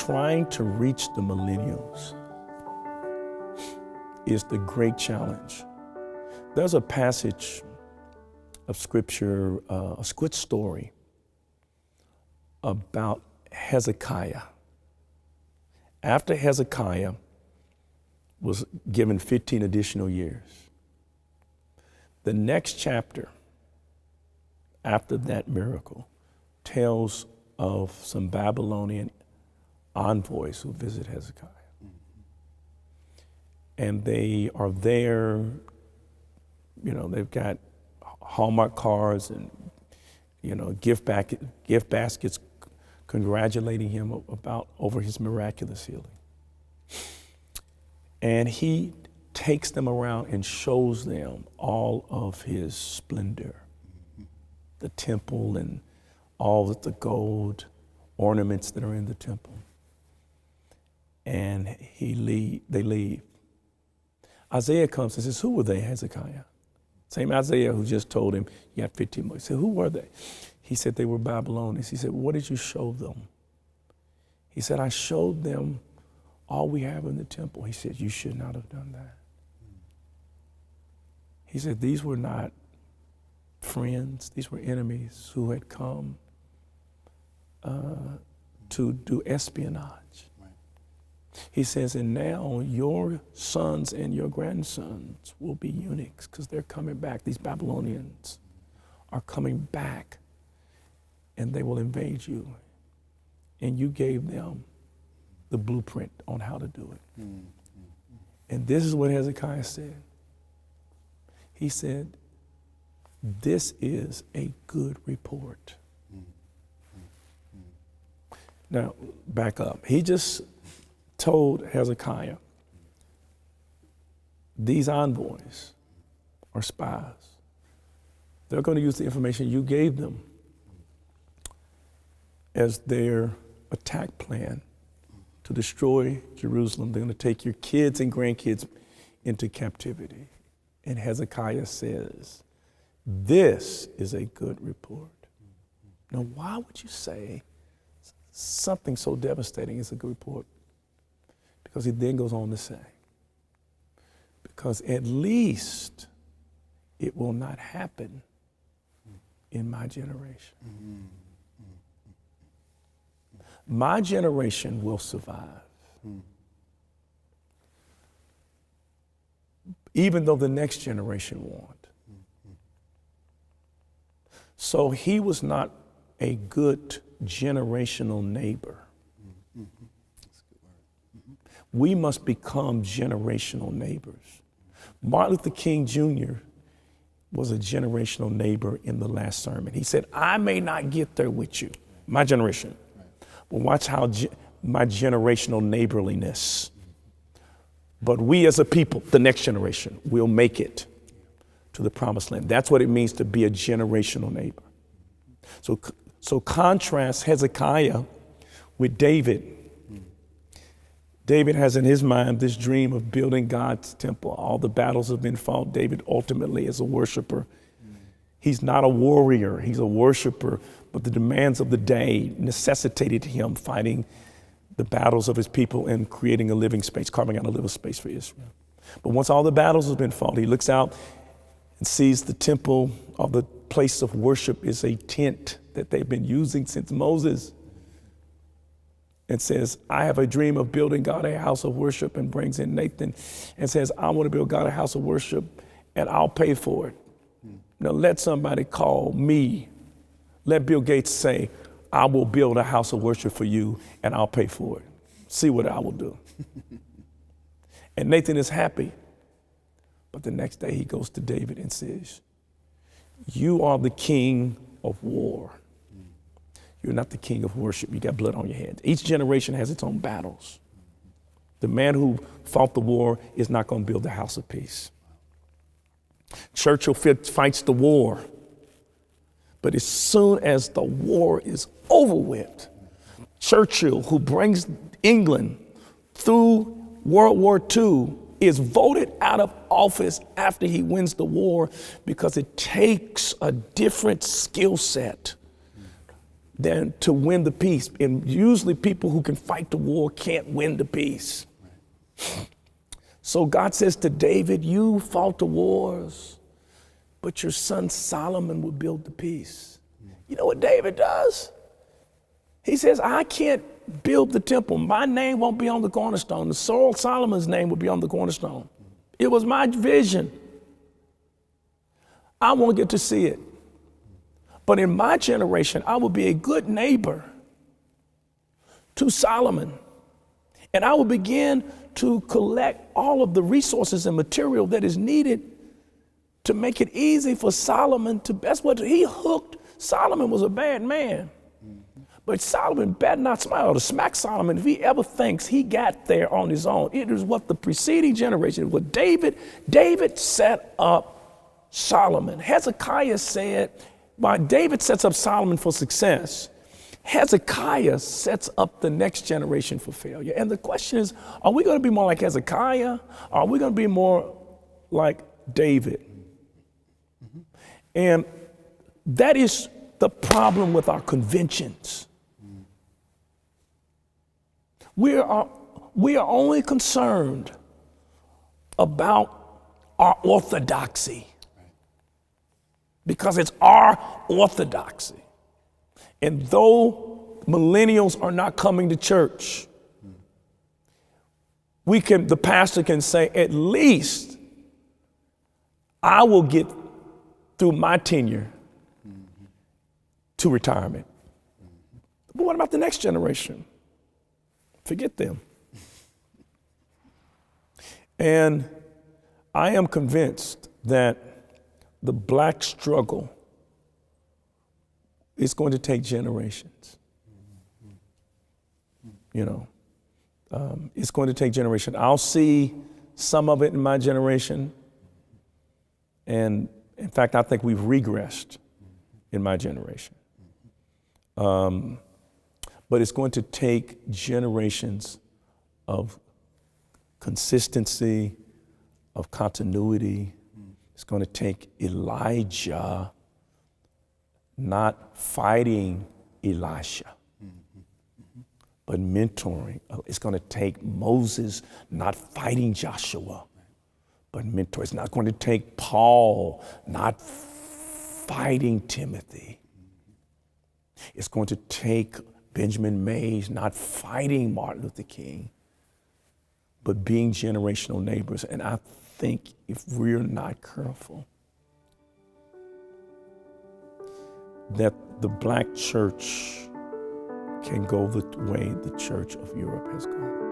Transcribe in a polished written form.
trying to reach the millennials is the great challenge. There's a passage of scripture, a good story about Hezekiah. After Hezekiah was given 15 additional years, the next chapter after that miracle tells of some Babylonian envoys who visit Hezekiah. And they are there, they've got Hallmark cards and, gift baskets congratulating him over his miraculous healing. And he takes them around and shows them all of his splendor, the temple and all of the gold ornaments that are in the temple. And they leave. Isaiah comes and says, who were they, Hezekiah? Same Isaiah who just told him, you got 15 more. He said, who were they? He said, they were Babylonians. He said, what did you show them? He said, I showed them all we have in the temple. He said, you should not have done that. He said, these were not friends. These were enemies who had come to do espionage. He says, and now your sons and your grandsons will be eunuchs because they're coming back. These Babylonians are coming back and they will invade you. And you gave them the blueprint on how to do it. And this is what Hezekiah said. He said, this is a good report. Now, back up. He just told Hezekiah, these envoys are spies. They're going to use the information you gave them as their attack plan to destroy Jerusalem. They're going to take your kids and grandkids into captivity. And Hezekiah says, this is a good report. Now, why would you say something so devastating is a good report? Because he then goes on to say, because at least it will not happen in my generation. My generation will survive. Even though the next generation won't. So he was not a good generational neighbor. We must become generational neighbors. Martin Luther King Jr. was a generational neighbor in the last sermon. He said, I may not get there with you, my generation, but watch how my generational neighborliness. But we as a people, the next generation, will make it to the promised land. That's what it means to be a generational neighbor. So contrast Hezekiah with David. David has in his mind this dream of building God's temple. All the battles have been fought. David ultimately is a worshiper. He's not a warrior, he's a worshiper, but the demands of the day necessitated him fighting the battles of his people and creating a living space, carving out a living space for Israel. But once all the battles have been fought, he looks out and sees the temple, or the place of worship is a tent that they've been using since Moses, and says, I have a dream of building God a house of worship, and brings in Nathan and says, I want to build God a house of worship and I'll pay for it. Now let somebody call me. Let Bill Gates say, I will build a house of worship for you and I'll pay for it. See what I will do. And Nathan is happy. But the next day he goes to David and says, you are the king of war. You're not the king of worship. You got blood on your hands. Each generation has its own battles. The man who fought the war is not going to build the house of peace. Churchill fights the war. But as soon as the war is over with, Churchill, who brings England through World War II, is voted out of office after he wins the war because it takes a different skill set than to win the peace. And usually people who can fight the war can't win the peace. Right. So God says to David, you fought the wars, but your son Solomon will build the peace. You know what David does? He says, I can't build the temple. My name won't be on the cornerstone. The soul Solomon's name will be on the cornerstone. It was my vision. I won't get to see it. But in my generation, I will be a good neighbor to Solomon. And I will begin to collect all of the resources and material that is needed to make it easy for Solomon to, that's what he hooked. Solomon was a bad man. But Solomon better not smile to smack Solomon if he ever thinks he got there on his own. It is what the preceding generation, what David set up Solomon. Hezekiah said, while David sets up Solomon for success, Hezekiah sets up the next generation for failure. And the question is, are we going to be more like Hezekiah? Or are we going to be more like David? And that is the problem with our conventions. We are only concerned about our orthodoxy because it's our orthodoxy. And though millennials are not coming to church, the pastor can say, at least I will get through my tenure to retirement. But what about the next generation? Forget them. And I am convinced that the black struggle is going to take generations. You know, it's going to take generations. I'll see some of it in my generation. And in fact, I think we've regressed in my generation. But it's going to take generations of consistency, of continuity. It's going to take Elijah not fighting Elisha, but mentoring. It's going to take Moses not fighting Joshua, but mentor. It's not going to take Paul not fighting Timothy. It's going to take Benjamin Mays not fighting Martin Luther King, but being generational neighbors. And I think if we're not careful, that the black church can go the way the Church of Europe has gone.